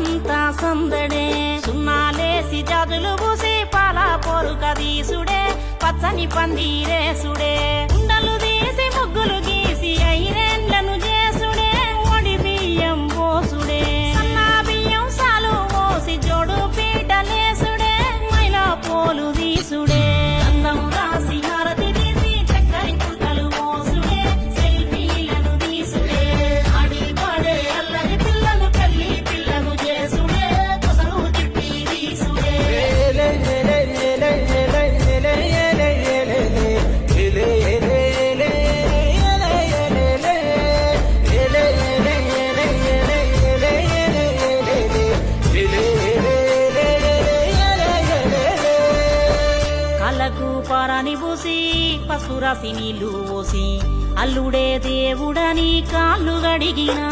ఊరంతా సందడే సున్నాలేసి జాజులు పూసి పాల పొరుక దీసుడే పచ్చని పందిరేసుడే ఉండలు తీసి ముగ్గులు గీసి ఐరేండ్లను చేసుడే ఒడి బియ్యం పోసుడే సన్నా బియ్యం సాలు పోసి జోడు పీటలేసుడే మైలా పోలు దీసుడే అందం రాసి హారతి తీసి చక్కరి చుక్కలు మోసుడే సెల్ఫీలను తీసుడే ఆడి పాడే అల్లరి పిల్లలు కల్లి పిల్లలు చేసుడే కొసలు తిప్పి తీసుడే కళ్ళకు పారాని పూసి పసుపు రాసి నీళ్లు పోసి అల్లుడే దేవుడని కాళ్ళు గడిగినా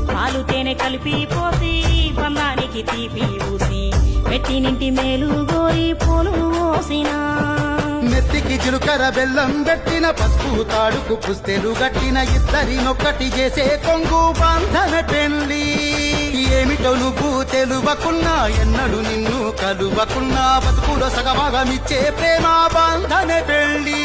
పాలు తేనె కలిపి పోసి బంధానికి తీపి పూసి పెట్టినింటి మేలు గోరి పూలు పోసినా నెత్తికి జిలుకర బెల్లం గట్టిన పసుపు తాడుకు పుస్తెలు గట్టిన ఇద్దరినొక్కటి చేసే కొంగు బంధన పెళ్లి ఏమిటో నువ్వు తెలువకున్నా ఎన్నడు నిన్ను కలువకున్నా బతుకులో సగభాగమిచ్చే ప్రేమ బంధన పెళ్లి